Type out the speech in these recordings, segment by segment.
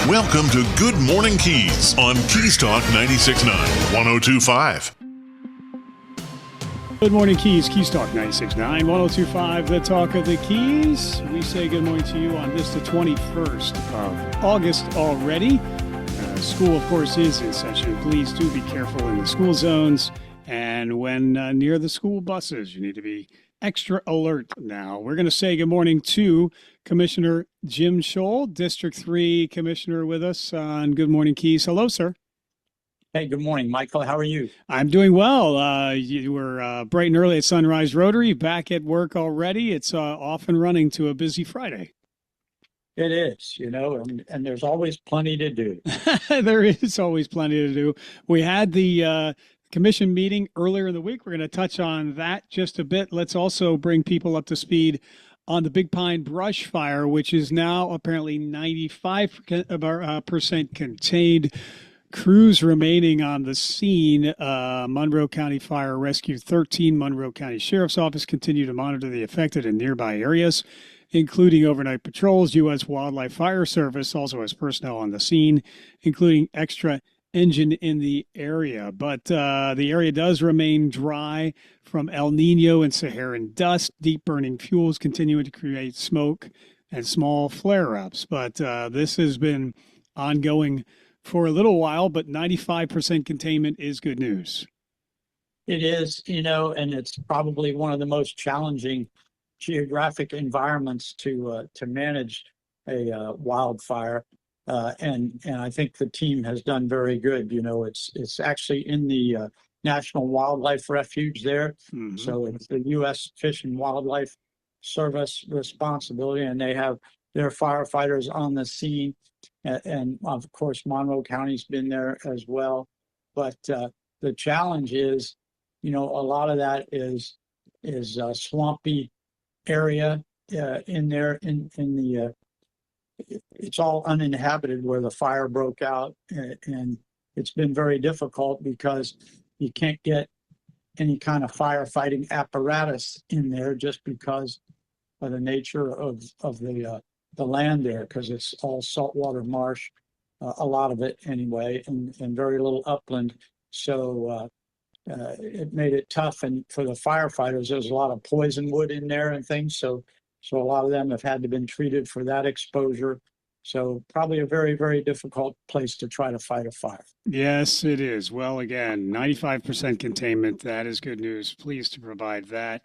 Welcome to Good Morning Keys on Keys Talk 96.9, 102.5. Good morning, Keys. Keys Talk 96.9, 102.5, the talk of the Keys. We say good morning to you on this, the 21st of August already. School, of course, is in session. Please do be careful in the school zones. And when near the school buses, you need to be extra alert now. We're going to say good morning to Commissioner Jim Scholl, District 3 Commissioner, with us on Good Morning Keys. Hello, sir. Hey, good morning, Michael. How are you? I'm doing well. You were bright and early at Sunrise Rotary, back at work already. It's off and running to a busy Friday. It is, and there's always plenty to do. There is always plenty to do. We had the commission meeting earlier in the week. We're going to touch on that just a bit. Let's also bring people up to speed on the Big Pine brush fire, which is now apparently 95% contained. Crews remaining on the scene. Monroe County Fire Rescue 13, Monroe County Sheriff's Office continue to monitor the affected and nearby areas, including overnight patrols. U.S. Wildlife Fire Service also has personnel on the scene, including extra engine in the area. But the area does remain dry from El Nino and Saharan dust. Deep burning fuels continuing to create smoke and small flare-ups. But this has been ongoing for a little while, but 95% containment is good news. It is, and it's probably one of the most challenging geographic environments to manage a wildfire. And I think the team has done very good. It's actually in the National Wildlife Refuge there. Mm-hmm. So it's the U.S. Fish and Wildlife Service responsibility, and they have their firefighters on the scene. And of course, Monroe County's been there as well. But the challenge is, a lot of that is a swampy area in there in the it's all uninhabited where the fire broke out, and it's been very difficult because you can't get any kind of firefighting apparatus in there just because of the nature of the land there, because it's all saltwater marsh, a lot of it anyway, and very little upland. So it made it tough. And for the firefighters, there's a lot of poison wood in there and things. So a lot of them have had to been treated for that exposure. So probably a very, very difficult place to try to fight a fire. Yes, it is. Well, again, 95% containment. That is good news. Pleased to provide that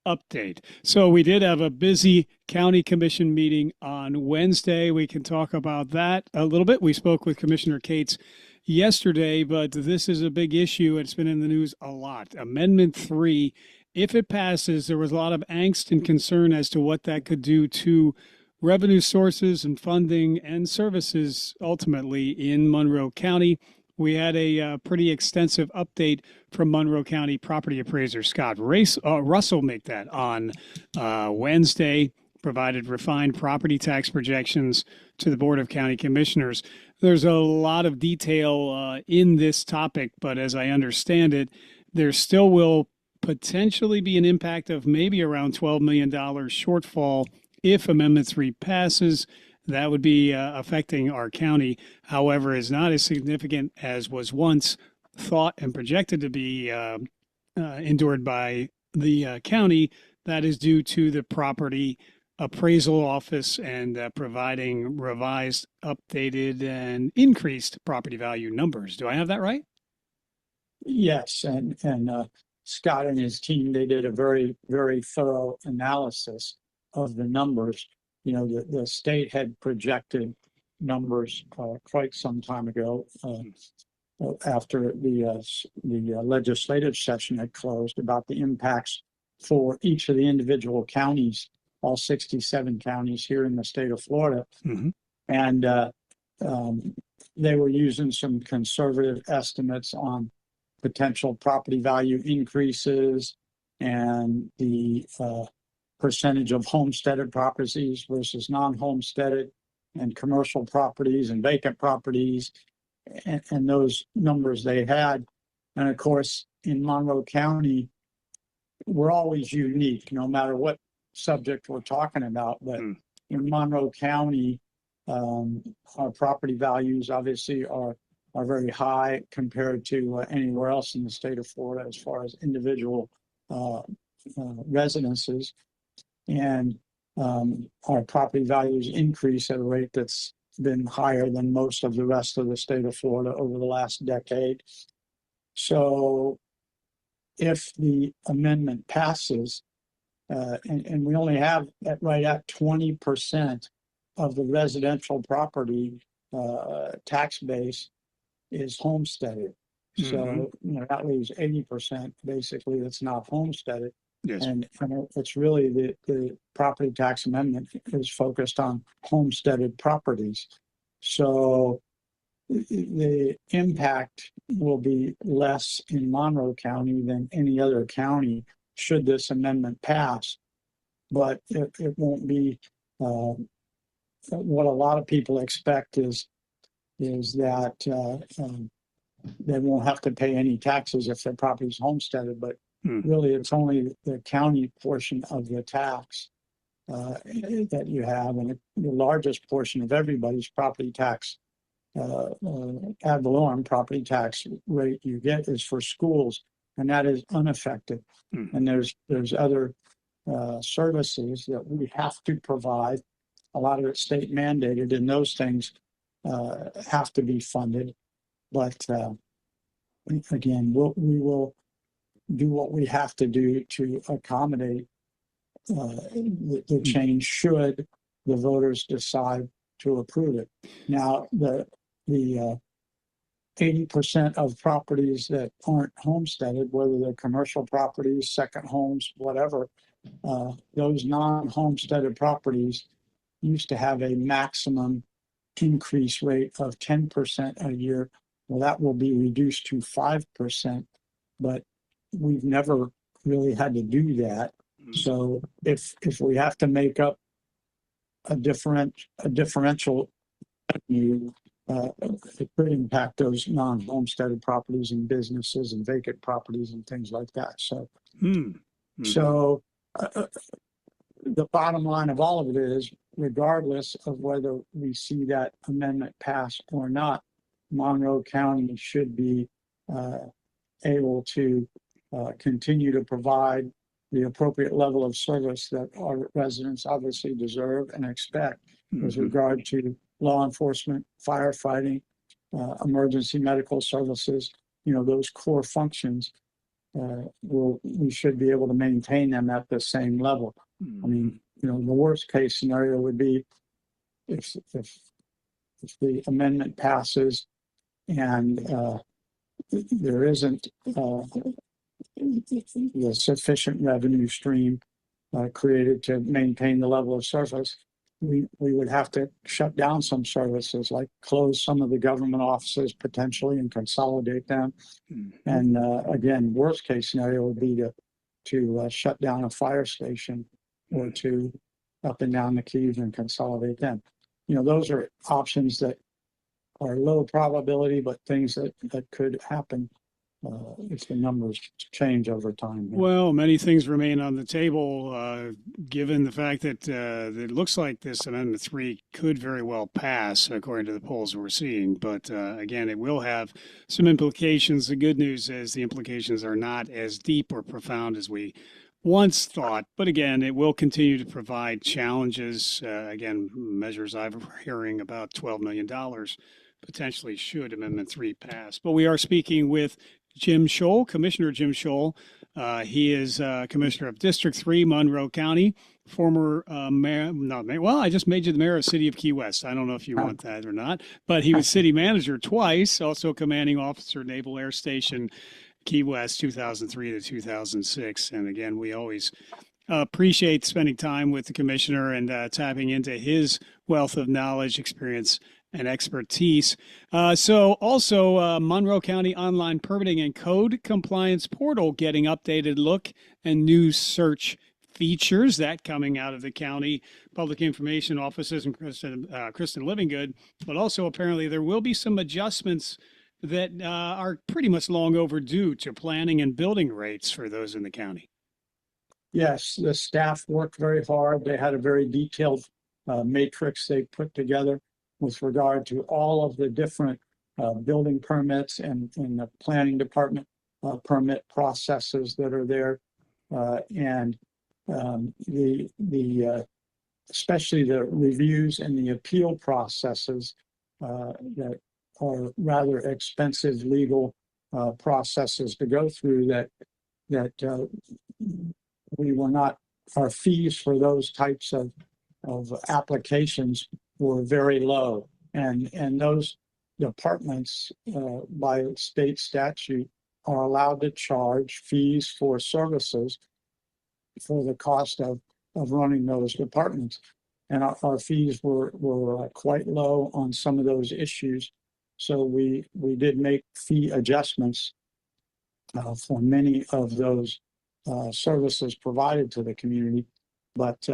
update. So we did have a busy county commission meeting on Wednesday. We can talk about that a little bit. We spoke with Commissioner Cates yesterday, but this is a big issue. It's been in the news a lot. Amendment 3, if it passes, there was a lot of angst and concern as to what that could do to revenue sources and funding and services ultimately in Monroe County. We had a pretty extensive update from Monroe County property appraiser Scott Russell make that on Wednesday, provided refined property tax projections to the Board of County Commissioners. There's a lot of detail in this topic, but as I understand it, there still will potentially be an impact of maybe around $12 million shortfall if Amendment 3 passes. That would be affecting our county. However, is not as significant as was once thought and projected to be endured by the county. That is due to the property appraisal office and providing revised, updated, and increased property value numbers. Do I have that right? Yes, and Scott and his team, they did a very, very thorough analysis of the numbers. The state had projected numbers quite some time ago after the legislative session had closed about the impacts for each of the individual counties, all 67 counties here in the state of Florida. Mm-hmm. And they were using some conservative estimates on potential property value increases and the percentage of homesteaded properties versus non-homesteaded, and commercial properties and vacant properties, and those numbers they had. And of course, in Monroe County, we're always unique, no matter what subject we're talking about. But in Monroe County, Our property values obviously are very high compared to anywhere else in the state of Florida as far as individual residences. And our property values increase at a rate that's been higher than most of the rest of the state of Florida over the last decade. So if the amendment passes, and we only have right at 20% of the residential property tax base is homesteaded. So that leaves 80% basically that's not homesteaded. Yes. And it's really the property tax amendment is focused on homesteaded properties. So the impact will be less in Monroe County than any other county should this amendment pass. But it won't be what a lot of people expect is that they won't have to pay any taxes if their property is homesteaded, but really it's only the county portion of the tax that you have, and the largest portion of everybody's property tax ad valorem property tax rate you get is for schools, and that is unaffected. And there's other services that we have to provide. A lot of it's state mandated, and those things have to be funded. But again, we will do what we have to do to accommodate the change should the voters decide to approve it. Now, the 80% of properties that aren't homesteaded, whether they're commercial properties, second homes, whatever, those non-homesteaded properties used to have a maximum increase rate of 10% a year. Well, that will be reduced to 5%, but we've never really had to do that. So if we have to make up a differential, it could impact those non-homesteaded properties and businesses and vacant properties and things like that. So, so the bottom line of all of it is, regardless of whether we see that amendment pass or not, Monroe County should be able to continue to provide the appropriate level of service that our residents obviously deserve and expect with regard to law enforcement, firefighting, emergency medical services. You know, those core functions, we should be able to maintain them at the same level. I mean, you know, the worst case scenario would be if the amendment passes and there isn't the sufficient revenue stream created to maintain the level of service, we would have to shut down some services, like close some of the government offices potentially and consolidate them. And again, worst case scenario would be to shut down a fire station or to up and down the Keys and consolidate them. You know, those are options that are low probability, but things that could happen if the numbers change over time. Yeah. Well, many things remain on the table, given the fact that it looks like this Amendment 3 could very well pass, according to the polls we're seeing. But again, it will have some implications. The good news is the implications are not as deep or profound as we once thought. But again, it will continue to provide challenges. Again, measures I'm hearing about $12 million potentially should Amendment 3 pass. But we are speaking with Jim Scholl, Commissioner Jim Scholl. He is Commissioner of District 3, Monroe County, former mayor, not mayor. Well, I just made you the mayor of the city of Key West. I don't know if you want that or not, but he was city manager twice, also commanding officer, Naval Air Station, Key West, 2003 to 2006. And again, we always appreciate spending time with the commissioner and tapping into his wealth of knowledge, experience, and expertise. So also Monroe County Online Permitting and Code Compliance Portal getting updated look and new search features. That coming out of the county public information offices and Kristen Livingood. But also apparently there will be some adjustments that are pretty much long overdue to planning and building rates for those in the county. Yes, the staff worked very hard. They had a very detailed matrix they put together. with regard to all of the different building permits and the planning department permit processes that are there, and especially the reviews and the appeal processes that are rather expensive legal processes to go through. That we were not, our fees for those types of applications were very low, and those departments by state statute are allowed to charge fees for services for the cost of running those departments. And our fees were quite low on some of those issues. So we did make fee adjustments for many of those services provided to the community. But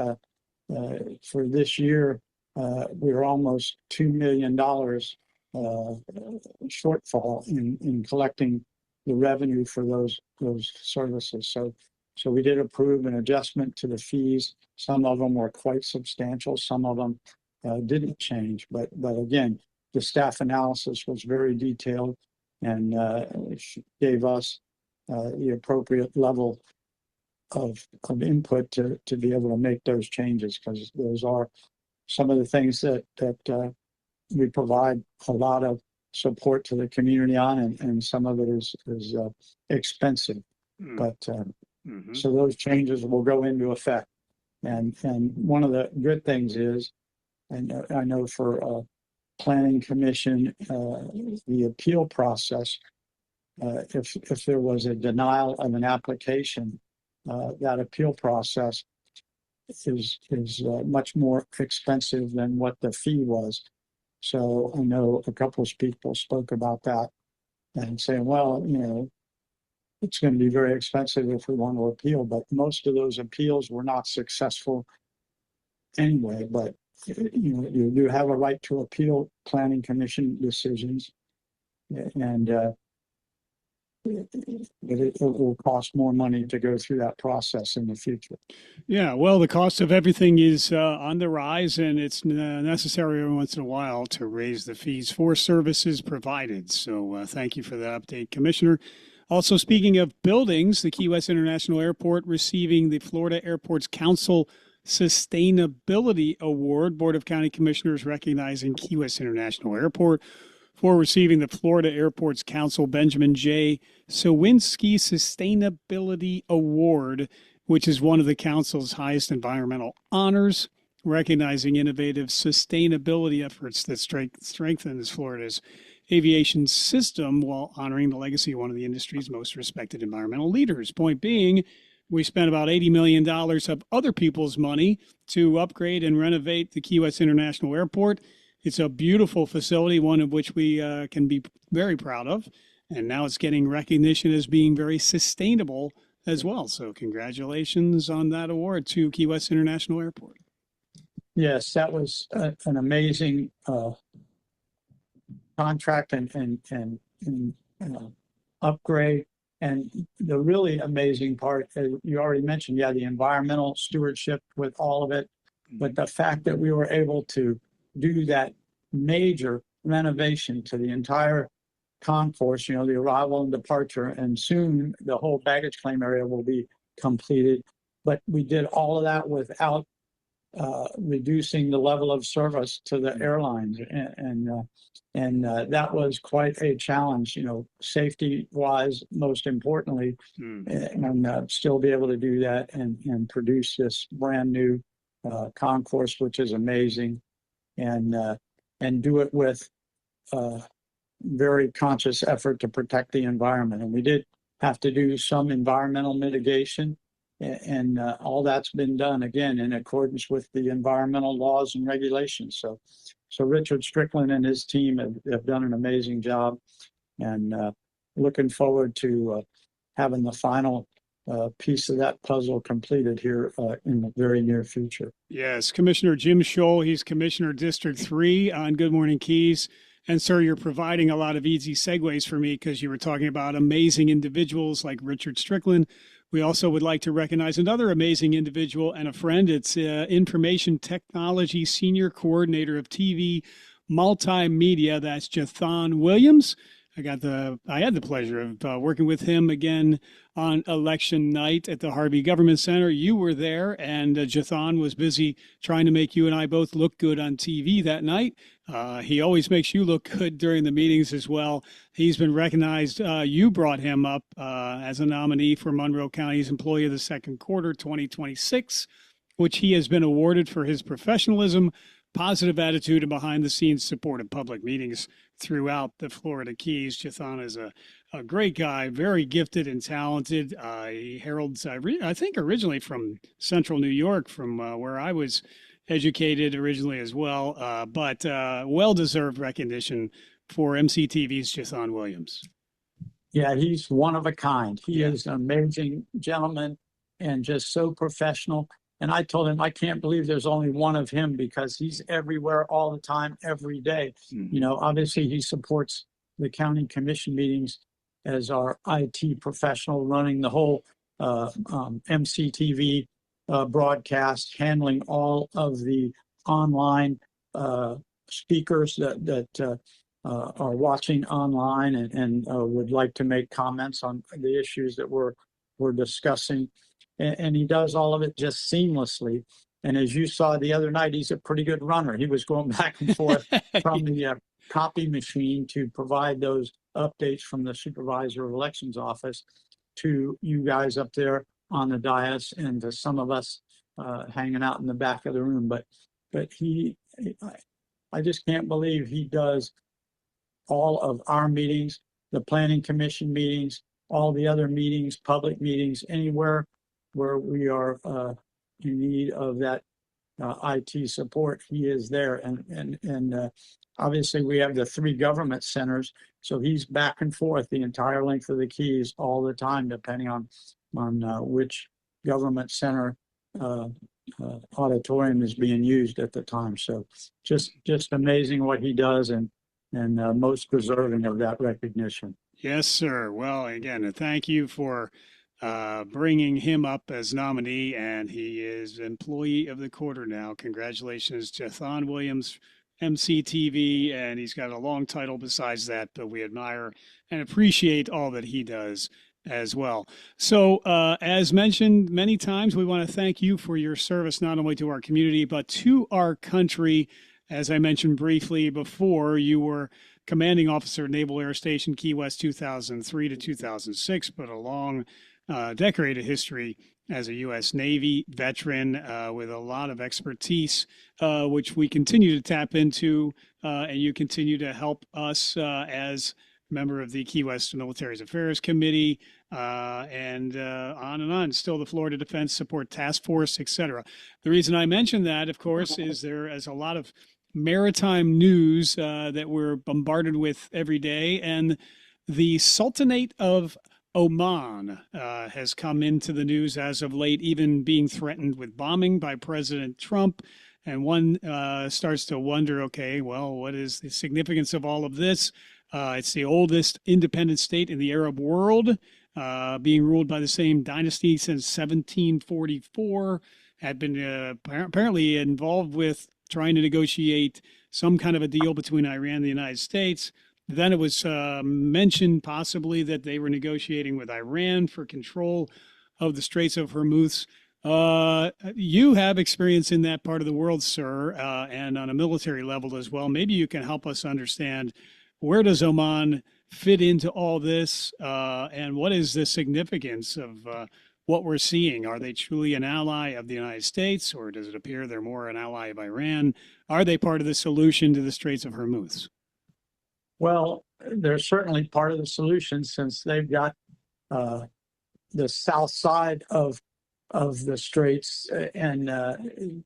for this year, we're almost $2 million shortfall in collecting the revenue for those services. So we did approve an adjustment to the fees. Some of them were quite substantial. Some of them didn't change. But again, the staff analysis was very detailed and gave us the appropriate level of input to be able to make those changes, because those are some of the things that we provide a lot of support to the community on, and some of it is expensive. But so those changes will go into effect. And one of the good things is, and I know for Planning Commission, the appeal process, if there was a denial of an application, that appeal process is much more expensive than what the fee was. So I know a couple of people spoke about that and saying, well, it's going to be very expensive if we want to appeal, but most of those appeals were not successful anyway. But you have a right to appeal Planning Commission decisions, and it will cost more money to go through that process in the future. Yeah, well, the cost of everything is on the rise, and it's necessary every once in a while to raise the fees for services provided. So thank you for that update, Commissioner. Also, speaking of buildings, the Key West International Airport receiving the Florida Airports Council Sustainability Award. Board of County Commissioners recognizing Key West International Airport for receiving the Florida Airports Council Benjamin J. Sowinski Sustainability Award, which is one of the council's highest environmental honors, recognizing innovative sustainability efforts that strengthens Florida's aviation system while honoring the legacy of one of the industry's most respected environmental leaders. Point being, we spent about $80 million of other people's money to upgrade and renovate the Key West International Airport. It's a beautiful facility, one of which we can be very proud of. And now it's getting recognition as being very sustainable as well. So congratulations on that award to Key West International Airport. Yes, that was an amazing contract and upgrade. And the really amazing part, you already mentioned, the environmental stewardship with all of it. But the fact that we were able to do that major renovation to the entire concourse, the arrival and departure, and soon the whole baggage claim area will be completed. But we did all of that without reducing the level of service to the airlines, and that was quite a challenge, safety wise, most importantly, and still be able to do that and produce this brand new concourse, which is amazing, and do it with very conscious effort to protect the environment. And we did have to do some environmental mitigation, and all that's been done, again, in accordance with the environmental laws and regulations. So Richard Strickland and his team have done an amazing job, and looking forward to having the final piece of that puzzle completed here in the very near future. Yes, Commissioner Jim Scholl, he's Commissioner District 3 on Good Morning Keys. And sir, you're providing a lot of easy segues for me because you were talking about amazing individuals like Richard Strickland. We also would like to recognize another amazing individual and a friend. It's Information Technology Senior Coordinator of TV Multimedia. That's Jathan Williams. I had the pleasure of working with him again on election night at the Harvey Government Center. You were there, and Jathan was busy trying to make you and I both look good on TV that night. He always makes you look good during the meetings as well. He's been recognized. You brought him up as a nominee for Monroe County's Employee of the Second Quarter 2026, which he has been awarded for his professionalism, positive attitude, and behind-the-scenes support of public meetings throughout the Florida Keys. Jathan is a great guy, very gifted and talented. He heralds, I think, originally from Central New York, from where I was educated originally as well, but well-deserved recognition for MCTV's Jathan Williams. Yeah, he's one of a kind. He is an amazing gentleman and just so professional. And I told him, I can't believe there's only one of him, because he's everywhere all the time, every day. Mm-hmm. You know, obviously he supports the county commission meetings as our IT professional, running the whole MCTV broadcast, handling all of the online speakers that are watching online and would like to make comments on the issues that we're discussing. And he does all of it just seamlessly. And as you saw the other night, he's a pretty good runner. He was going back and forth from the copy machine to provide those updates from the supervisor of elections office to you guys up there on the dais, and to some of us hanging out in the back of the room. But I just can't believe he does all of our meetings, the planning commission meetings, all the other meetings, public meetings, anywhere where we are in need of that IT support. He is there. And obviously we have the 3 government centers, so he's back and forth the entire length of the Keys all the time, depending on which government center auditorium is being used at the time. So just amazing what he does, and most deserving of that recognition. Yes, sir. Well, again, thank you for bringing him up as nominee, and he is Employee of the Quarter now. Congratulations, Jathan Williams, MCTV, and he's got a long title besides that, but we admire and appreciate all that he does as well. So, as mentioned many times, we want to thank you for your service, not only to our community, but to our country. As I mentioned briefly before, you were commanding officer, Naval Air Station, Key West, 2003 to 2006, but a long decorated history as a U.S. Navy veteran with a lot of expertise, which we continue to tap into, and you continue to help us as member of the Key West Military Affairs Committee, and on. Still the Florida Defense Support Task Force, etc. The reason I mention that, of course, is there is a lot of maritime news that we're bombarded with every day, and the Sultanate of Oman has come into the news as of late, even being threatened with bombing by President Trump. And one starts to wonder, okay, well, what is the significance of all of this? It's the oldest independent state in the Arab world, being ruled by the same dynasty since 1744, had been apparently involved with trying to negotiate some kind of a deal between Iran and the United States. Then it was mentioned possibly that they were negotiating with Iran for control of the Straits of Hormuz. You have experience in that part of the world, sir, and on a military level as well. Maybe you can help us understand, where does Oman fit into all this, and what is the significance of what we're seeing? Are they truly an ally of the United States, or does it appear they're more an ally of Iran? Are they part of the solution to the Straits of Hormuz? Well, they're certainly part of the solution, since they've got the south side of the Straits, and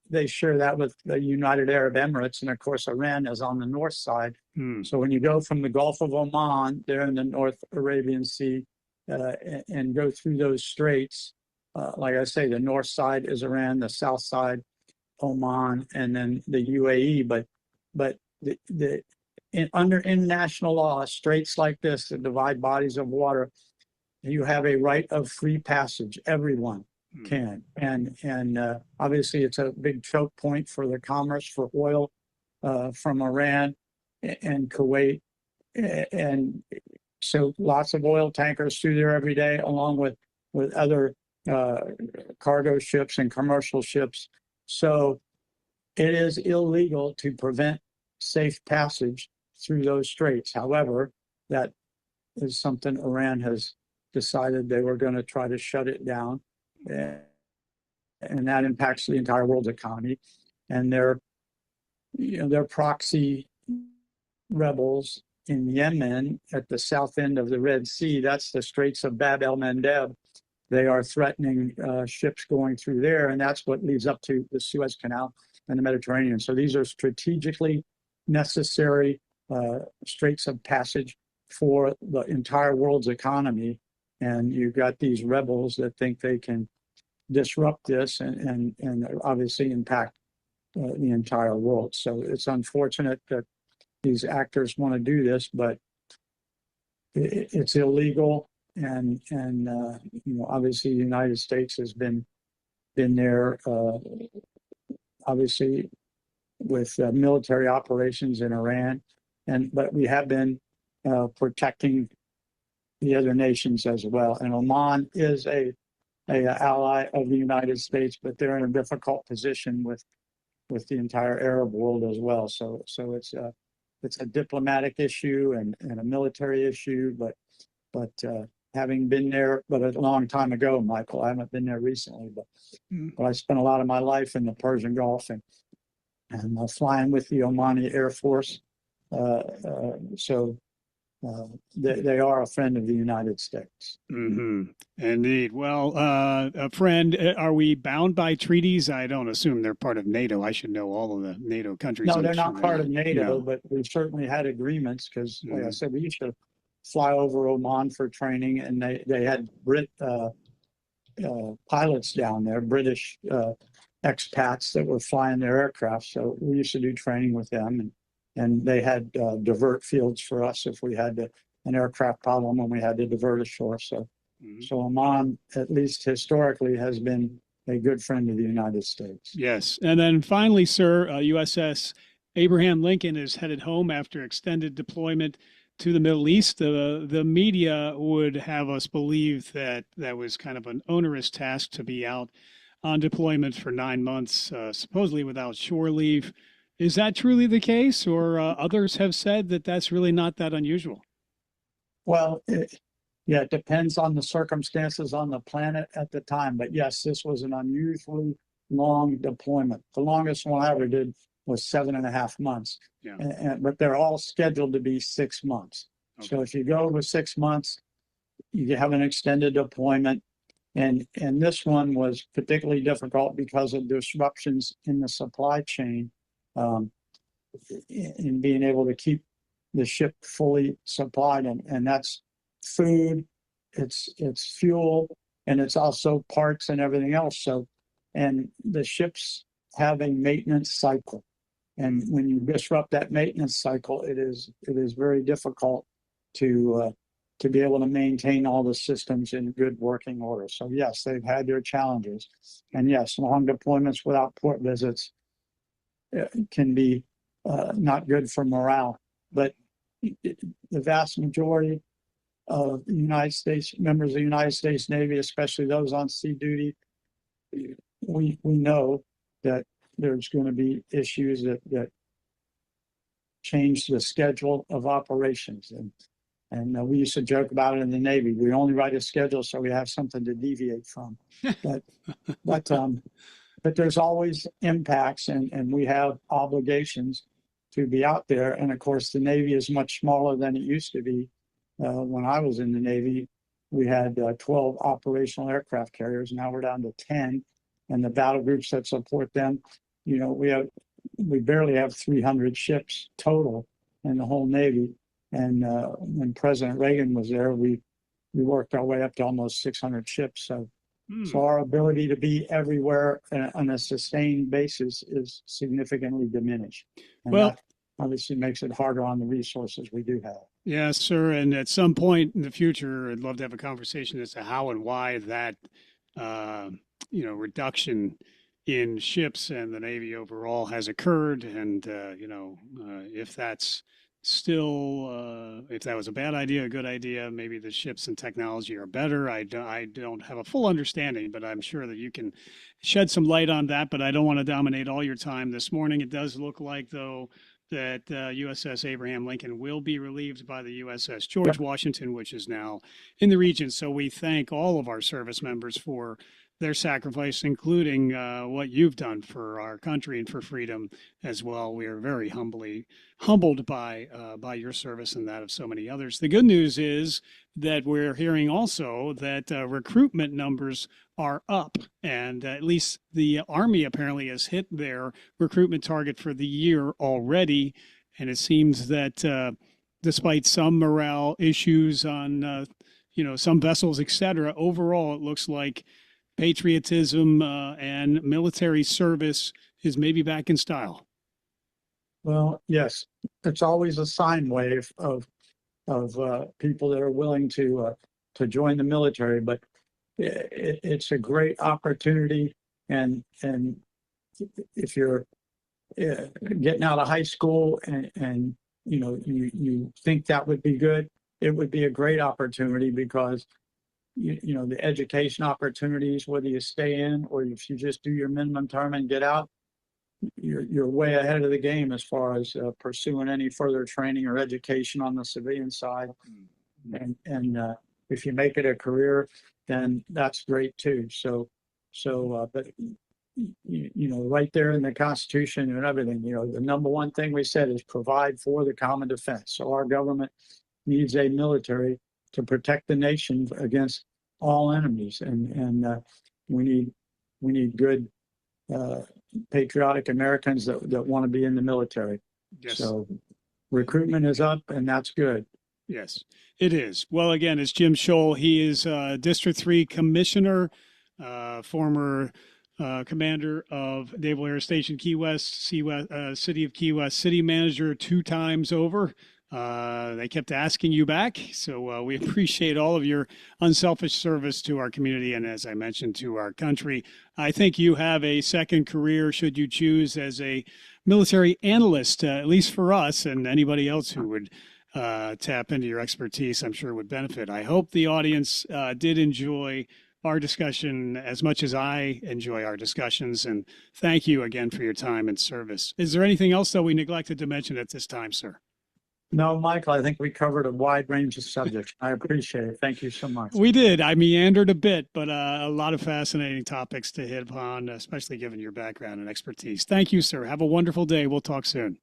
they share that with the United Arab Emirates, and of course Iran is on the north side. So when you go from the Gulf of Oman, there in the North Arabian Sea, and go through those straits, like I say, the north side is Iran, the south side Oman, and then the UAE. But under international law, straits like this that divide bodies of water, you have a right of free passage. Everyone can, and obviously it's a big choke point for the commerce for oil from Iran, and Kuwait. And so lots of oil tankers through there every day, along with other cargo ships and commercial ships. So it is illegal to prevent safe passage through those straits. However, that is something Iran has decided they were going to try to shut it down. And that impacts the entire world's economy. And their proxy rebels in Yemen at the south end of the Red Sea, that's the Straits of Bab el-Mandeb. They are threatening ships going through there, and that's what leads up to the Suez Canal and the Mediterranean. So these are strategically necessary straits of passage for the entire world's economy. And you've got these rebels that think they can disrupt this and obviously impact the entire world. So it's unfortunate that these actors want to do this, but it's illegal. And obviously the United States has been there, obviously with military operations in Iran, but we have been protecting the other nations as well. And Oman is a ally of the United States, but they're in a difficult position with the entire Arab world as well. So it's a diplomatic issue and a military issue, but having been there, but a long time ago, Michael, I haven't been there recently, but I spent a lot of my life in the Persian Gulf and flying with the Omani Air Force. So they are a friend of the United States. Mm-hmm. Indeed. Well, a friend, are we bound by treaties? I don't assume they're part of NATO. I should know all of the NATO countries. No, they're not part of NATO, no. But we've certainly had agreements because, like I said, we used to fly over Oman for training, and they had pilots down there, British expats that were flying their aircraft. So we used to do training with them, and they had divert fields for us if we had an aircraft problem and we had to divert ashore. So Oman, at least historically, has been a good friend of the United States. Yes. And then finally, sir, USS Abraham Lincoln is headed home after extended deployment to the Middle East. The media would have us believe that was kind of an onerous task to be out on deployment for 9 months, supposedly without shore leave. Is that truly the case, or others have said that that's really not that unusual? Well, it depends on the circumstances on the planet at the time. But yes, this was an unusually long deployment. The longest one I ever did was 7.5 months. Yeah. But they're all scheduled to be 6 months. Okay. So if you go with 6 months, you have an extended deployment. And this one was particularly difficult because of disruptions in the supply chain, in being able to keep the ship fully supplied. And that's food, it's fuel, and it's also parts and everything else. So, and the ships have a maintenance cycle. And when you disrupt that maintenance cycle, it is very difficult to be able to maintain all the systems in good working order. So yes, they've had their challenges. And yes, long deployments without port visits can be not good for morale. But the vast majority of the United States, members of the United States Navy, especially those on sea duty, we know that there's going to be issues that change the schedule of operations. And we used to joke about it in the Navy. We only write a schedule so we have something to deviate from. But there's always impacts, and we have obligations to be out there. And of course, the Navy is much smaller than it used to be. When I was in the Navy, we had 12 operational aircraft carriers. Now we're down to 10, and the battle groups that support them, we barely have 300 ships total in the whole Navy. And when President Reagan was there, we worked our way up to almost 600 ships. So our ability to be everywhere on a sustained basis is significantly diminished. And that obviously makes it harder on the resources we do have. Yes, sir. And at some point in the future, I'd love to have a conversation as to how and why that, reduction in ships and the Navy overall has occurred. And, if that's still, if that was a bad idea, a good idea, maybe the ships and technology are better. I don't have a full understanding, but I'm sure that you can shed some light on that. But I don't want to dominate all your time this morning. It does look like, though, that USS Abraham Lincoln will be relieved by the USS George Washington, which is now in the region. So we thank all of our service members for their sacrifice, including what you've done for our country and for freedom as well. We are very humbled by your service and that of so many others. The good news is that we're hearing also that recruitment numbers are up, and at least the Army apparently has hit their recruitment target for the year already. And it seems that despite some morale issues on some vessels, etc., overall it looks like patriotism and military service is maybe back in style. Well, yes, it's always a sine wave of people that are willing to join the military, but it's a great opportunity. And if you're getting out of high school and you think that would be good, it would be a great opportunity because the education opportunities, whether you stay in or if you just do your minimum term and get out, you're way ahead of the game as far as pursuing any further training or education on the civilian side. And if you make it a career, then that's great too. But right there in the Constitution and everything, the number one thing we said is provide for the common defense. So our government needs a military to protect the nation against all enemies, and we need good patriotic Americans that want to be in the military. Yes. So recruitment is up, and that's good. Yes, it is. Well, again, it's Jim Scholl. He is District 3 Commissioner, former commander of Naval Air Station Key West, City of Key West, city manager 2 times over. They kept asking you back, so we appreciate all of your unselfish service to our community and, as I mentioned, to our country. I think you have a second career, should you choose, as a military analyst, at least for us, and anybody else who would tap into your expertise, I'm sure would benefit. I hope the audience did enjoy our discussion as much as I enjoy our discussions, and thank you again for your time and service. Is there anything else that we neglected to mention at this time, sir? No, Michael, I think we covered a wide range of subjects. I appreciate it. Thank you so much. We did. I meandered a bit, but a lot of fascinating topics to hit upon, especially given your background and expertise. Thank you, sir. Have a wonderful day. We'll talk soon.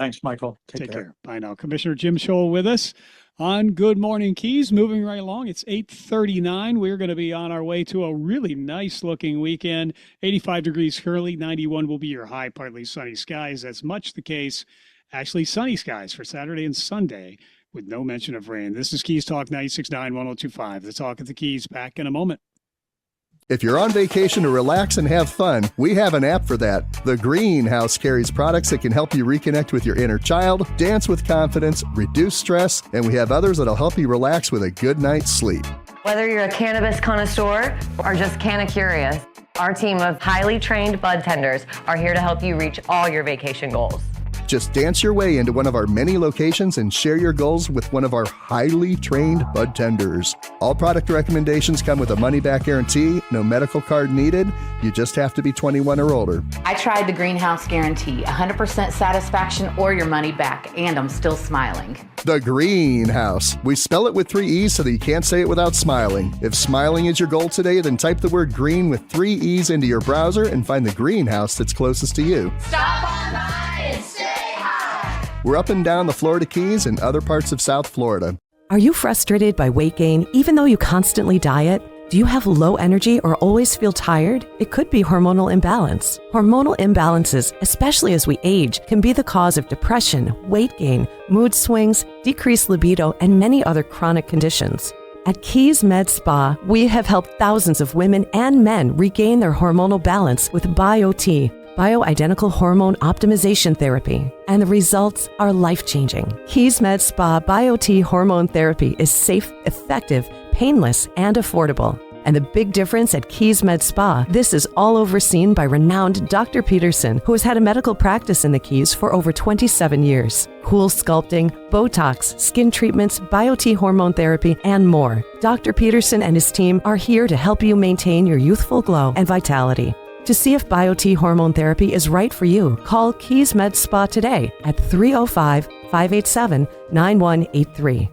Thanks, Michael. Take care. Bye now. Commissioner Jim Scholl with us on Good Morning Keys. Moving right along. It's 8:39. We're going to be on our way to a really nice looking weekend. 85 degrees currently. 91 will be your high. Partly sunny skies. That's much the case. Actually, sunny skies for Saturday and Sunday with no mention of rain. This is Keys Talk 96.9, 102.5. The Talk of the Keys. Back in a moment. If you're on vacation to relax and have fun, we have an app for that. The Greenhouse carries products that can help you reconnect with your inner child, dance with confidence, reduce stress, and we have others that'll help you relax with a good night's sleep. Whether you're a cannabis connoisseur or just canna-curious, our team of highly trained bud tenders are here to help you reach all your vacation goals. Just dance your way into one of our many locations and share your goals with one of our highly trained bud tenders. All product recommendations come with a money-back guarantee, no medical card needed. You just have to be 21 or older. I tried the Greenhouse Guarantee, 100% satisfaction or your money back, and I'm still smiling. The Greenhouse. We spell it with 3 E's so that you can't say it without smiling. If smiling is your goal today, then type the word green with 3 E's into your browser and find the Greenhouse that's closest to you. Stop on by and stay high. We're up and down the Florida Keys and other parts of South Florida. Are you frustrated by weight gain even though you constantly diet? Do you have low energy or always feel tired? It could be hormonal imbalance. Hormonal imbalances, especially as we age, can be the cause of depression, weight gain, mood swings, decreased libido, and many other chronic conditions. At Keys Med Spa, we have helped thousands of women and men regain their hormonal balance with BioT, bioidentical hormone optimization therapy, and the results are life-changing. Keys Med Spa BioT hormone therapy is safe, effective, painless, and affordable. And the big difference at Keys Med Spa, this is all overseen by renowned Dr. Peterson, who has had a medical practice in the Keys for over 27 years. Cool sculpting, Botox, skin treatments, BioT hormone therapy, and more. Dr. Peterson and his team are here to help you maintain your youthful glow and vitality. To see if BioT hormone therapy is right for you, call Keys Med Spa today at 305-587-9183.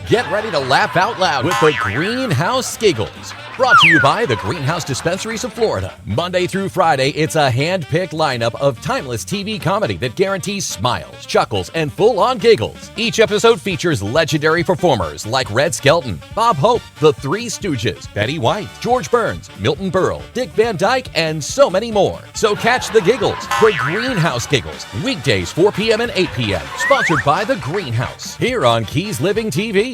Get ready to laugh out loud with the Greenhouse Giggles. Brought to you by the Greenhouse Dispensaries of Florida. Monday through Friday, it's a hand-picked lineup of timeless TV comedy that guarantees smiles, chuckles, and full-on giggles. Each episode features legendary performers like Red Skelton, Bob Hope, The Three Stooges, Betty White, George Burns, Milton Berle, Dick Van Dyke, and so many more. So catch the giggles for Greenhouse Giggles, weekdays 4 p.m. and 8 p.m. Sponsored by the Greenhouse, here on Keys Living TV.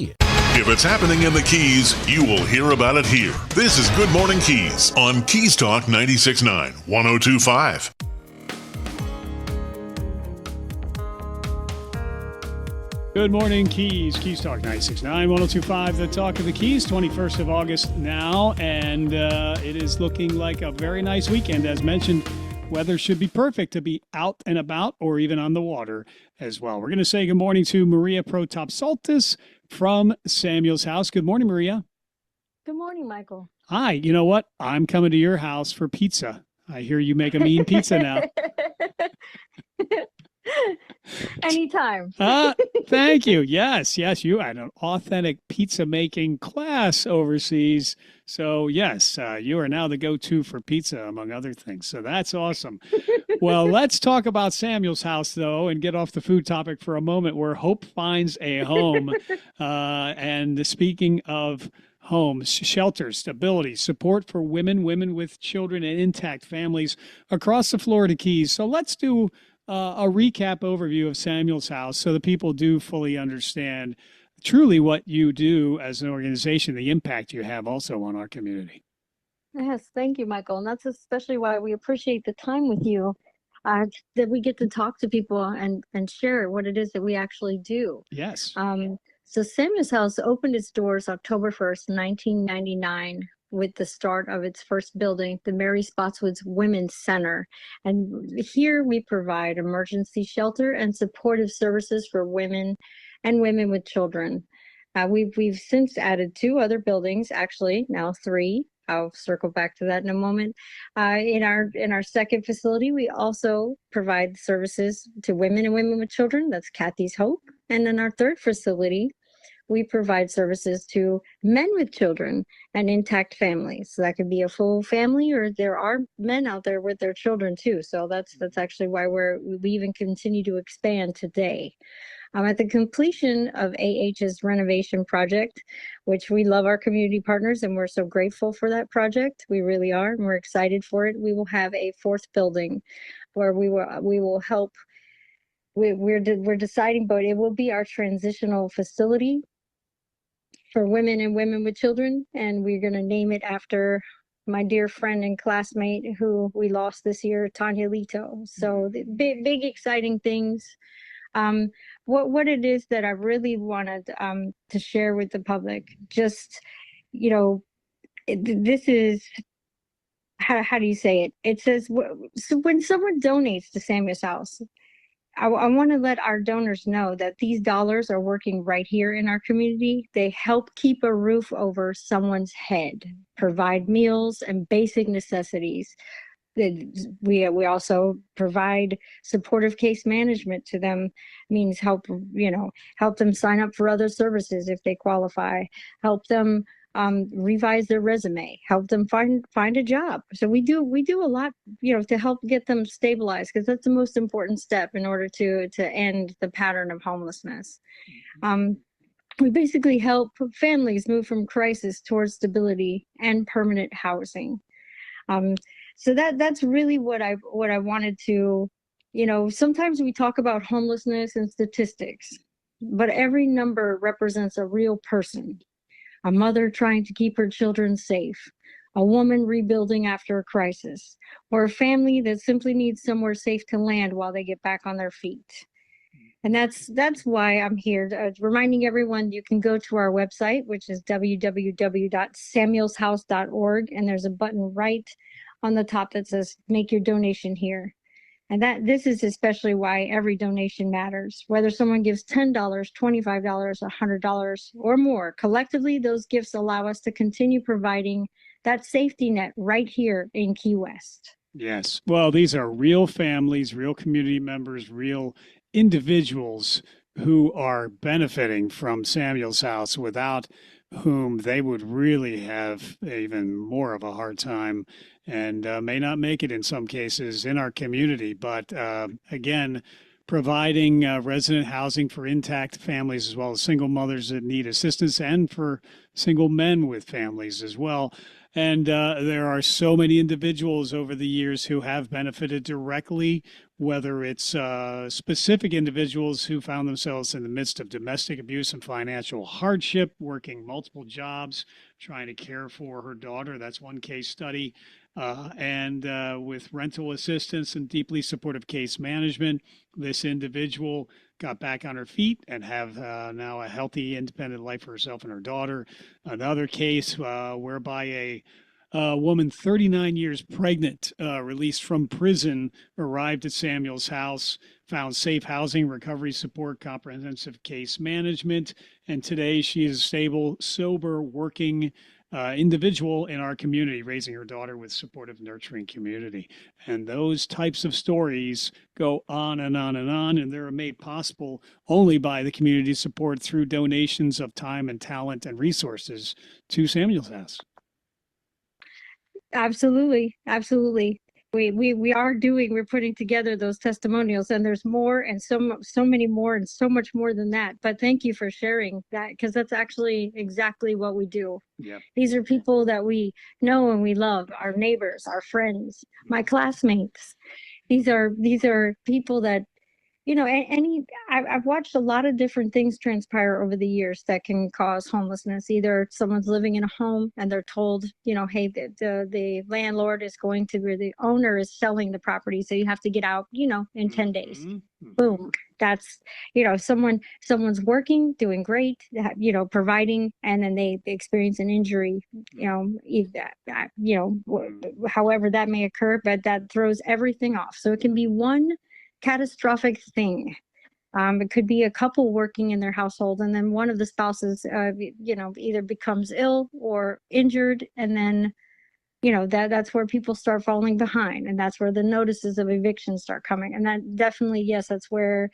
If it's happening in the Keys, you will hear about it here. This is Good Morning Keys on Keys Talk 96.9, 102.5. Good morning, Keys. Keys Talk 96.9, 102.5, the talk of the Keys, 21st of August now, and it is looking like a very nice weekend. As mentioned, weather should be perfect to be out and about or even on the water as well. We're going to say good morning to Maria Protopsaltis from Samuel's house. Good morning, Maria. Good morning, Michael. Hi. You know what? I'm coming to your house for pizza. I hear you make a mean pizza now. Anytime. Thank you. Yes, you had an authentic pizza making class overseas. So yes, you are now the go-to for pizza, among other things. So that's awesome. Well, let's talk about Samuel's house, though, and get off the food topic for a moment, where hope finds a home. And speaking of homes, shelter, stability, support for women with children, and intact families across the Florida Keys. So let's do a recap overview of Samuel's house so that people do fully understand truly what you do as an organization, the impact you have also on our community. Yes, thank you, Michael. And that's especially why we appreciate the time with you, that we get to talk to people and share what it is that we actually do. Yes. So Samuel's House opened its doors October 1st, 1999, with the start of its first building, the Mary Spotswood's Women's Center. And here we provide emergency shelter and supportive services for women and women with children. We've since added 2 other buildings, actually now 3. I'll circle back to that in a moment. In our second facility, we also provide services to women and women with children. That's Kathy's Hope. And in our third facility, we provide services to men with children and intact families. So that could be a full family, or there are men out there with their children too. So that's actually why we even continue to expand today. At the completion of AH's renovation project, which we love our community partners and we're so grateful for that project, we really are, and we're excited for it. We will have a 4th building where we will help. We're deciding, but it will be our transitional facility for women and women with children, and we're going to name it after my dear friend and classmate who we lost this year, Tanya Lito. So the big exciting things. What it is that I really wanted to share with the public, just, this is, how do you say it? It says, so when someone donates to Samuel's House, I want to let our donors know that these dollars are working right here in our community. They help keep a roof over someone's head, provide meals and basic necessities. We also provide supportive case management to them, means help them sign up for other services if they qualify, help them revise their resume, help them find a job. So we do a lot, to help get them stabilized, because that's the most important step in order to end the pattern of homelessness. We basically help families move from crisis towards stability and permanent housing. So that's really what I wanted to, sometimes we talk about homelessness and statistics, but every number represents a real person. A mother trying to keep her children safe, a woman rebuilding after a crisis, or a family that simply needs somewhere safe to land while they get back on their feet. And that's why I'm here, reminding everyone you can go to our website, which is www.samuelshouse.org, and there's a button right on the top that says make your donation here. And this is especially why every donation matters. Whether someone gives $10, $25, $100, or more, collectively, those gifts allow us to continue providing that safety net right here in Key West. Yes. Well, these are real families, real community members, real individuals who are benefiting from Samuel's House, without whom they would really have even more of a hard time and may not make it in some cases in our community. But again, providing resident housing for intact families, as well as single mothers that need assistance, and for single men with families as well. And there are so many individuals over the years who have benefited directly, whether it's specific individuals who found themselves in the midst of domestic abuse and financial hardship, working multiple jobs, trying to care for her daughter. That's one case study. And with rental assistance and deeply supportive case management, this individual got back on her feet and have now a healthy, independent life for herself and her daughter. Another case whereby a woman 39 years pregnant, released from prison, arrived at Samuel's House, found safe housing, recovery support, comprehensive case management, and today she is a stable, sober, working individual in our community, raising her daughter with supportive, nurturing community. And those types of stories go on and on and on, and they're made possible only by the community support through donations of time and talent and resources to Samuel's House. Absolutely. Absolutely. We're putting together those testimonials, and there's more, and so many more, and so much more than that. But thank you for sharing that, because that's actually exactly what we do. Yep. These are people that we know and we love, our neighbors, our friends, my classmates. These are people that, I've watched a lot of different things transpire over the years that can cause homelessness. Either someone's living in a home and they're told, hey, the landlord is going to, or the owner is selling the property, so you have to get out, in 10 days. Mm-hmm. Boom. That's, someone's working, doing great, providing, and then they experience an injury, however that may occur, but that throws everything off. So it can be one catastrophic thing. It could be a couple working in their household, and then one of the spouses, either becomes ill or injured, and then, that's where people start falling behind, and that's where the notices of eviction start coming. And that definitely, yes, that's where,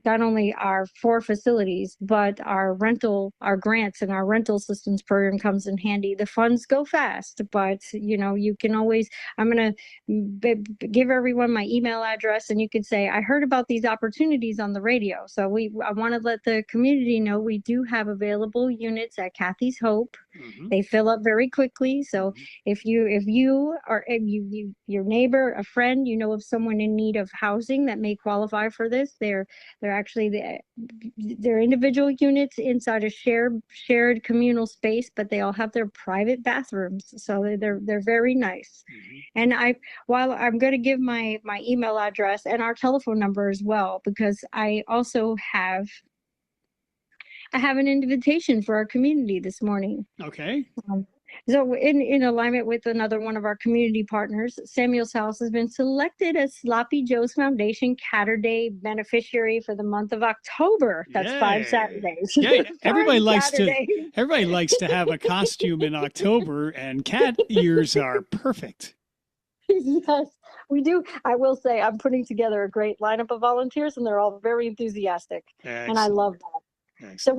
not only our 4 facilities, but our grants and our rental assistance program comes in handy. The funds go fast, but you can always, I'm going to give everyone my email address, and you can say, I heard about these opportunities on the radio. So I want to let the community know we do have available units at Kathy's Hope. Mm-hmm. They fill up very quickly. So if you or your neighbor, a friend, of someone in need of housing that may qualify for this, they're actually they're individual units inside a shared communal space, but they all have their private bathrooms, so they're very nice. Mm-hmm. And while I'm going to give my email address and our telephone number as well, because I also have an invitation for our community this morning. Okay. So in alignment with another one of our community partners, Samuel's House has been selected as Sloppy Joe's Foundation Catterday beneficiary for the month of October. That's Yay. 5 Saturdays. Yeah, everybody likes to have a costume in October, and cat ears are perfect. Yes, we do. I will say I'm putting together a great lineup of volunteers, and they're all very enthusiastic. Excellent. And I love that. Excellent. So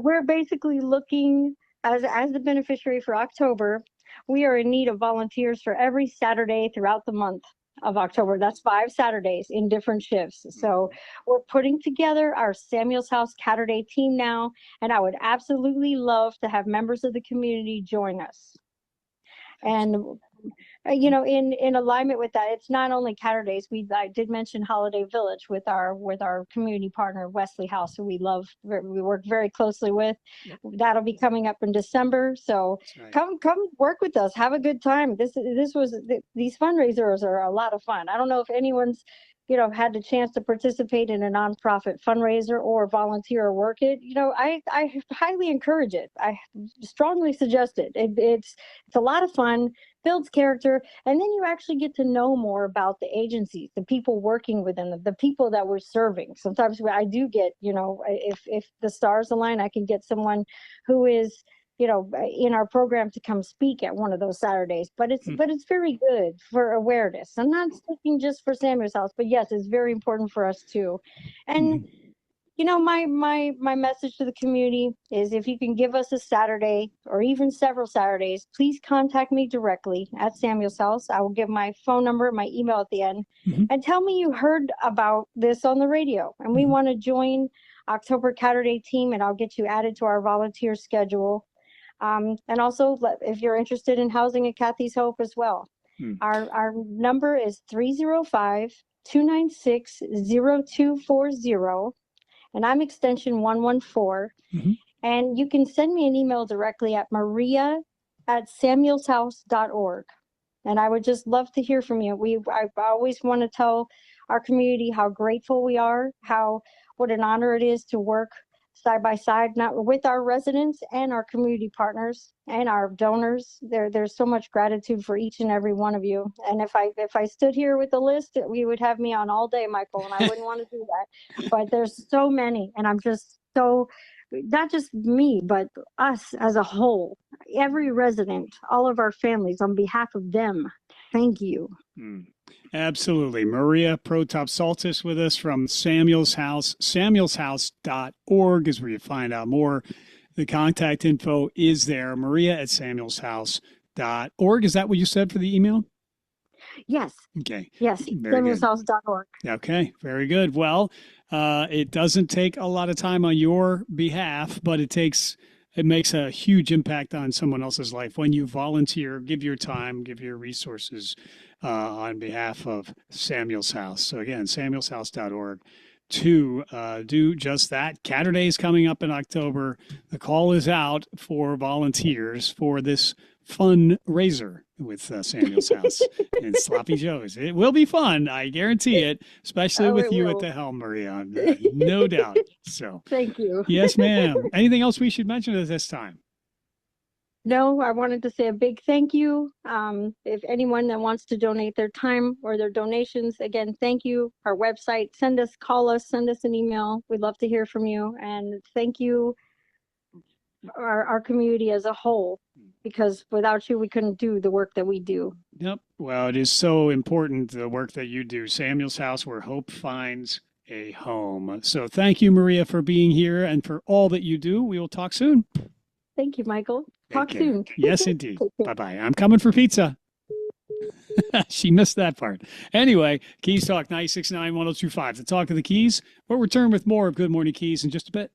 we're basically looking, as the beneficiary for October, we are in need of volunteers for every Saturday throughout the month of October. That's 5 Saturdays in different shifts. So we're putting together our Samuel's House Catterday team now, and I would absolutely love to have members of the community join us. And in alignment with that, it's not only Catterdays. I did mention Holiday Village with our community partner Wesley House, who we work very closely with. Yep. That'll be coming up in December. So right. Come work with us. Have a good time. These fundraisers are a lot of fun. I don't know if anyone's had the chance to participate in a nonprofit fundraiser or volunteer or work it, I highly encourage it. I strongly suggest it. It's a lot of fun, builds character, and then you actually get to know more about the agencies, the people working within them, the people that we're serving. Sometimes I do get, if the stars align, I can get someone who is in our program to come speak at one of those Saturdays, but it's very good for awareness. I'm not speaking just for Samuel's House, but yes, it's very important for us too. And my message to the community is, if you can give us a Saturday or even several Saturdays, please contact me directly at Samuel's House. I will give my phone number, my email at the end, and tell me you heard about this on the radio and we want to join October Saturday team, and I'll get you added to our volunteer schedule. And also, if you're interested in housing at Kathy's Hope as well, our number is 305-296-0240, and I'm extension 114. And you can send me an email directly at maria@samuelshouse.org. And I would just love to hear from you. I always want to tell our community how grateful we are, what an honor it is to work side by side, not with our residents and our community partners and our donors. There's so much gratitude for each and every one of you. And if I stood here with a list, we would have me on all day, Michael, and I wouldn't want to do that. But there's so many, and I'm just so, not just me, but us as a whole, every resident, all of our families, on behalf of them, thank you. Absolutely. Maria Protopsaltis with us from Samuel's House. SamuelsHouse.org is where you find out more. The contact info is there. Maria@SamuelsHouse.org. Is that what you said for the email? Yes. Okay. Yes. SamuelsHouse.org. Okay. Very good. Well, it doesn't take a lot of time on your behalf, but it makes a huge impact on someone else's life when you volunteer, give your time, give your resources on behalf of Samuel's House. So again, SamuelsHouse.org to do just that. Saturday is coming up in October. The call is out for volunteers for this fundraiser with Samuel's House and Sloppy Joe's. It will be fun. I guarantee it, especially with you at the helm, Maria. No doubt. So thank you. Yes, ma'am. Anything else we should mention at this time? No, I wanted to say a big thank you. If anyone that wants to donate their time or their donations, again, thank you. Our website, call us, send us an email. We'd love to hear from you. And thank you, our community as a whole, because without you, we couldn't do the work that we do. Yep. Well, it is so important, the work that you do. Samuel's House, where hope finds a home. So thank you, Maria, for being here and for all that you do. We will talk soon. Thank you, Michael. Talk soon. Yes, indeed. Bye-bye. I'm coming for pizza. She missed that part. Anyway, Keys Talk 96.9 1025. The Talk of the Keys. We'll return with more of Good Morning Keys in just a bit.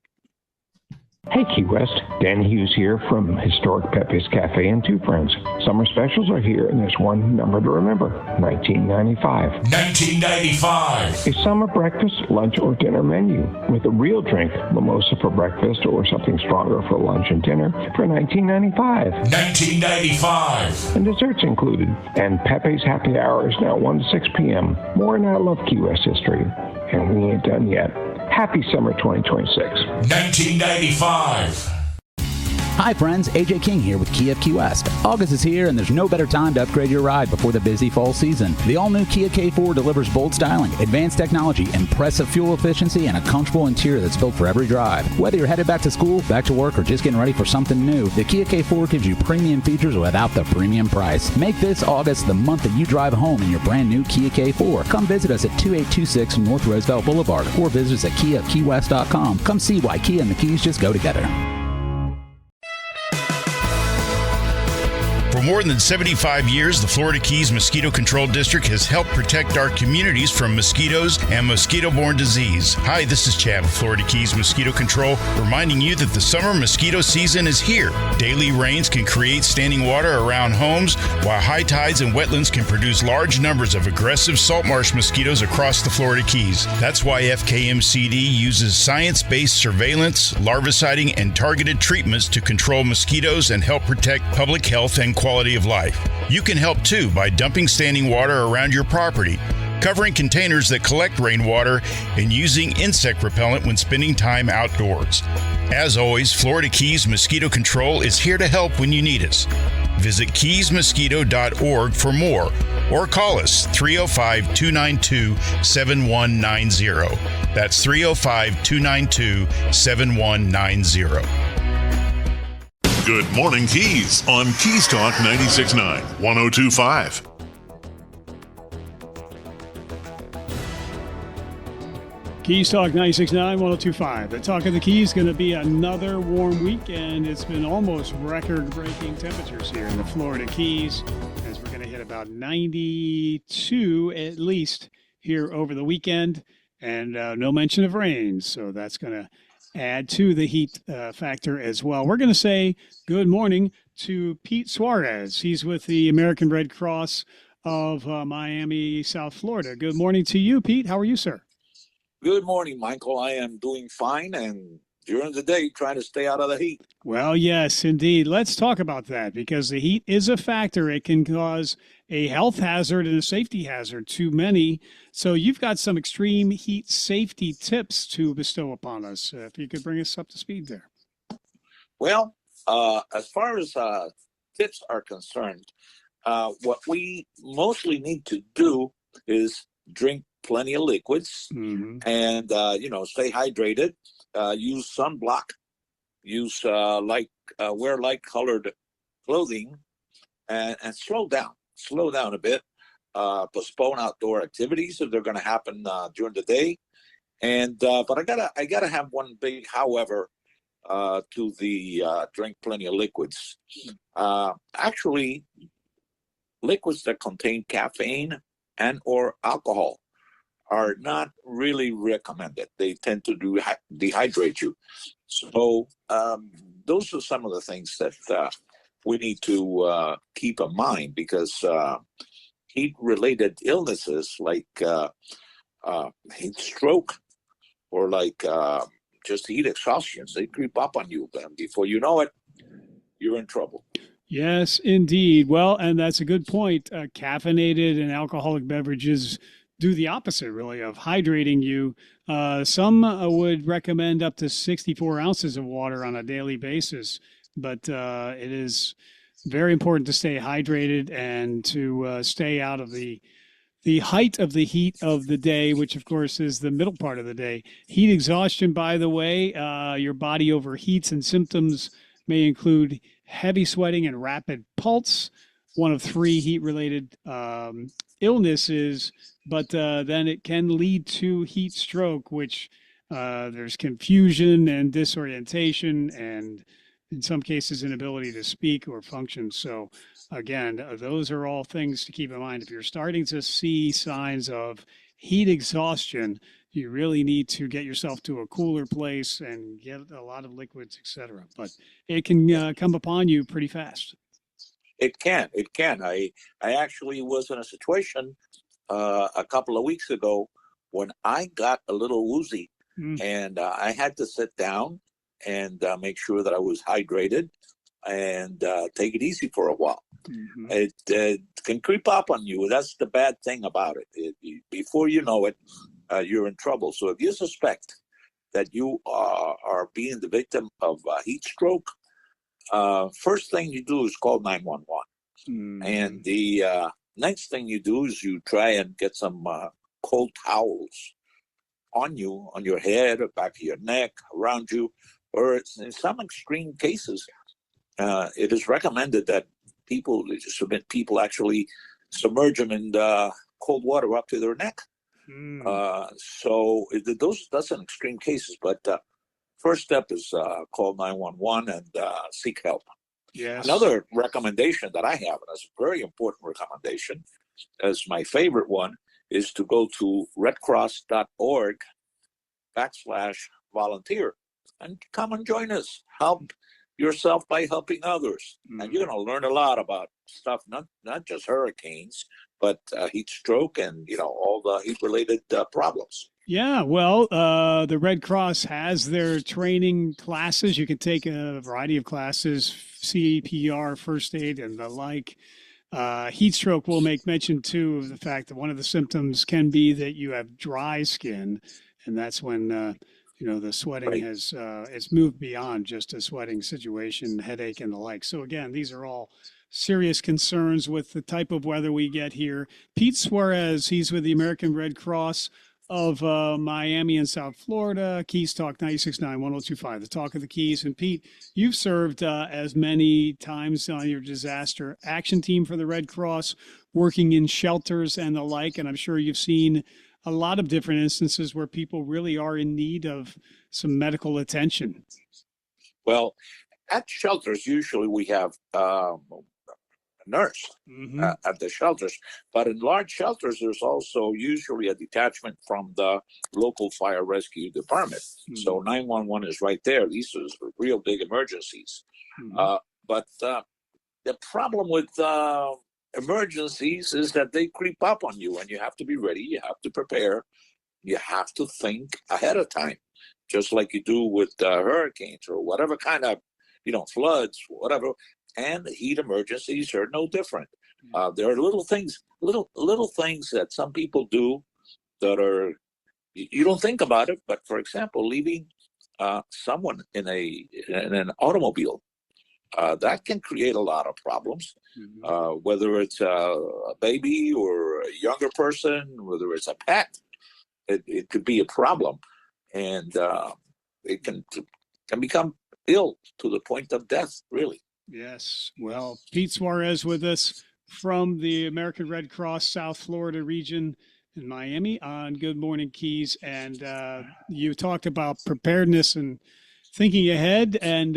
Hey, Key West. Dan Hughes here from Historic Pepe's Cafe and Two Friends. Summer specials are here, and there's one number to remember, 1995. 1995. A summer breakfast, lunch, or dinner menu with a real drink, mimosa for breakfast or something stronger for lunch and dinner for $19.95. 1995. And desserts included. And Pepe's Happy Hour is now 1 to 6 p.m. More in I Love Key West history. And we ain't done yet. Happy summer 2026. 1995. Hi friends, AJ King here with Kia of Key West. August is here and there's no better time to upgrade your ride before the busy fall season. The all-new Kia K4 delivers bold styling, advanced technology, impressive fuel efficiency, and a comfortable interior that's built for every drive. Whether you're headed back to school, back to work, or just getting ready for something new, the Kia K4 gives you premium features without the premium price. Make this August the month that you drive home in your brand new Kia K4. Come visit us at 2826 North Roosevelt Boulevard or visit us at KiaKeyWest.com. Come see why Kia and the Keys just go together. For more than 75 years, the Florida Keys Mosquito Control District has helped protect our communities from mosquitoes and mosquito-borne disease. Hi, this is Chad with Florida Keys Mosquito Control, reminding you that the summer mosquito season is here. Daily rains can create standing water around homes, while high tides and wetlands can produce large numbers of aggressive salt marsh mosquitoes across the Florida Keys. That's why FKMCD uses science-based surveillance, larviciding, and targeted treatments to control mosquitoes and help protect public health and quality of life. You can help too by dumping standing water around your property. covering containers that collect rainwater, and using insect repellent when spending time outdoors. As always, Florida Keys Mosquito Control is here to help when you need us. Visit keysmosquito.org for more or call us 305-292-7190. That's 305-292-7190. Good morning, Keys on Keys Talk 96.9, 102.5. Keys Talk 96.9, 102.5. The Talk of the Keys going to be another warm weekend. It's been almost record-breaking temperatures here in the Florida Keys, as we're going to hit about 92 at least here over the weekend, and no mention of rain. So that's going to add to the heat factor as well. We're going to say good morning to Pete Suarez. He's with the American Red Cross of Miami, South Florida. Good morning to you, Pete. How are you, sir? Good morning, Michael. I am doing fine, and during the day, trying to stay out of the heat. Well, yes, indeed. Let's talk about that, because the heat is a factor. It can cause a health hazard and a safety hazard to many. So you've got some extreme heat safety tips to bestow upon us. If you could bring us up to speed there. Well, as far as tips are concerned, what we mostly need to do is drink plenty of liquids, and stay hydrated. Use sunblock. Use wear light colored clothing, and slow down. Slow down a bit. Postpone outdoor activities if they're going to happen during the day. And but I gotta have one big however to the drink plenty of liquids. Actually, liquids that contain caffeine and or alcohol are not really recommended. They tend to dehydrate you. So those are some of the things that we need to keep in mind, because heat-related illnesses like heat stroke or like just heat exhaustion, they creep up on you. And before you know it, you're in trouble. Yes, indeed. Well, and that's a good point. Caffeinated and alcoholic beverages do the opposite, really, of hydrating you. Some would recommend up to 64 ounces of water on a daily basis, but it is very important to stay hydrated and to stay out of the height of the heat of the day, which of course is the middle part of the day. Heat exhaustion, by the way, your body overheats, and symptoms may include heavy sweating and rapid pulse, one of 3 heat-related illnesses, but then it can lead to heat stroke, which there's confusion and disorientation, and in some cases inability to speak or function. So again, those are all things to keep in mind. If you're starting to see signs of heat exhaustion, you really need to get yourself to a cooler place and get a lot of liquids, etc. But it can come upon you pretty fast. It can. I actually was in a situation a couple of weeks ago when I got a little woozy, and I had to sit down and make sure that I was hydrated and take it easy for a while. It can creep up on you. That's the bad thing about it. Before you know it, you're in trouble. So if you suspect that you are being the victim of heat stroke, first thing you do is call 911. And the next thing you do is you try and get some cold towels on you, on your head, or back of your neck, around you, or in some extreme cases, it is recommended that people actually submerge them in cold water up to their neck. So that's in extreme cases, but first step is call 911 and seek help. Yes. Another recommendation that I have, and that's a very important recommendation, as my favorite one, is to go to redcross.org/volunteer and come and join us. Help yourself by helping others. And you're going to learn a lot about stuff, not just hurricanes, but heat stroke and, all the heat-related problems. Yeah, well, the Red Cross has their training classes. You can take a variety of classes, CPR, first aid, and the like. Heat stroke will make mention, too, of the fact that one of the symptoms can be that you have dry skin, and that's when the sweating has it's moved beyond just a sweating situation, headache, and the like. So again, these are all serious concerns with the type of weather we get here. Pete Suarez, he's with the American Red Cross of Miami and South Florida. Keys Talk 96.9, 102.5, the Talk of the Keys. And Pete, you've served as many times on your disaster action team for the Red Cross, working in shelters and the like, and I'm sure you've seen a lot of different instances where people really are in need of some medical attention. Well, at shelters, usually we have a nurse at the shelters, but in large shelters, there's also usually a detachment from the local fire rescue department. So 911 is right there. These are real big emergencies. But the problem with emergencies is that they creep up on you, and you have to be ready. You have to prepare. You have to think ahead of time, just like you do with hurricanes or whatever kind of, floods, whatever. And heat emergencies are no different. There are little things that some people do that are, you don't think about it. But for example, leaving someone in an automobile, that can create a lot of problems. Whether it's a baby or a younger person, whether it's a pet, it could be a problem, and it can become ill to the point of death, really. Yes. Well, Pete Suarez with us from the American Red Cross South Florida region in Miami on Good Morning Keys. And you talked about preparedness and thinking ahead. And,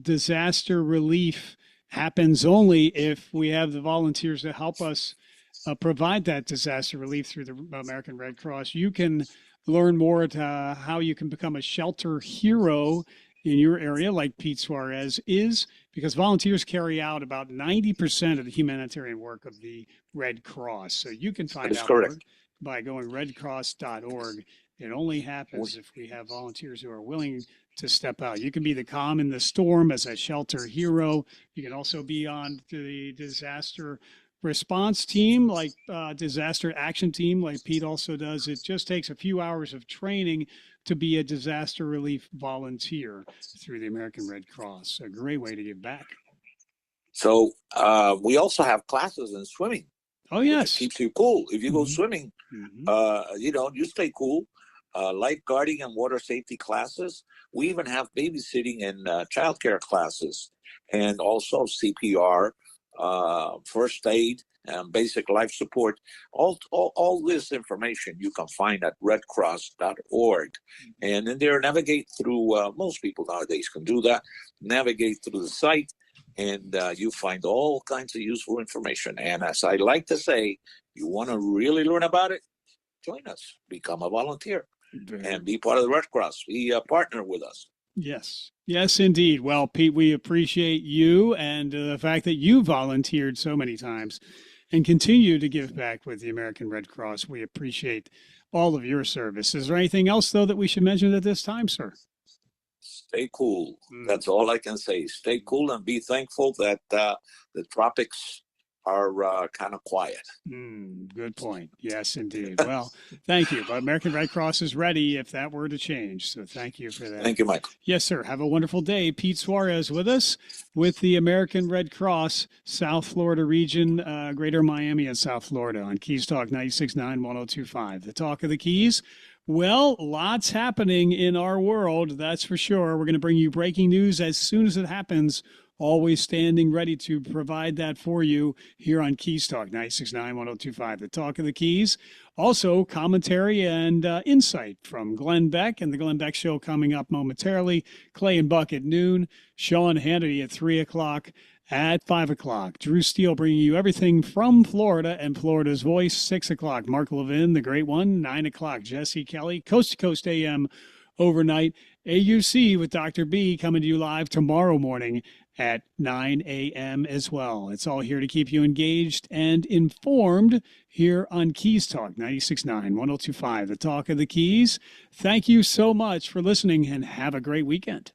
disaster relief happens only if we have the volunteers to help us provide that disaster relief through the American Red Cross. You can learn more at how you can become a shelter hero in your area, like Pete Suarez is, because volunteers carry out about 90% of the humanitarian work of the Red Cross. So you can find out more by going redcross.org. It only happens if we have volunteers who are willing to step out. You can be the calm in the storm as a shelter hero. You can also be on the disaster response team, like disaster action team, like Pete also does. It just takes a few hours of training to be a disaster relief volunteer through the American Red Cross. A great way to give back. So we also have classes in swimming. Oh, yes. Keeps you cool. If you go swimming, you stay cool. Lifeguarding and water safety classes. We even have babysitting and childcare classes, and also CPR, first aid, and basic life support. All this information you can find at redcross.org. And in there, navigate through, most people nowadays can do that, navigate through the site, and you find all kinds of useful information. And as I like to say, you want to really learn about it, join us, become a volunteer, and be part of the Red Cross. Be a partner with us. Yes. Yes, indeed. Well, Pete, we appreciate you and the fact that you volunteered so many times and continue to give back with the American Red Cross. We appreciate all of your service. Is there anything else, though, that we should mention at this time, sir? Stay cool. That's all I can say. Stay cool and be thankful that the tropics are kind of quiet. Good point. Yes, indeed. Well, thank you. But American Red Cross is ready if that were to change. So thank you for that. Thank you, Michael. Yes, sir. Have a wonderful day. Pete Suarez with us with the American Red Cross South Florida region, Greater Miami and South Florida on Keys Talk 96.9, 102.5. The Talk of the Keys. Well, lots happening in our world, that's for sure. We're going to bring you breaking news as soon as it happens. Always standing ready to provide that for you here on Keys Talk 96.9, 102.5, the Talk of the Keys. Also, commentary and insight from Glenn Beck and the Glenn Beck Show coming up momentarily. Clay and Buck at noon. Sean Hannity at 3 o'clock. At 5 o'clock, Drew Steele bringing you everything from Florida and Florida's Voice. 6 o'clock, Mark Levin, the great one. 9 o'clock, Jesse Kelly, Coast to Coast AM overnight. AUC with Dr. B coming to you live tomorrow morning at 9 a.m. as well. It's all here to keep you engaged and informed here on Keys Talk 96.9, 102.5, the Talk of the Keys. Thank you so much for listening and have a great weekend.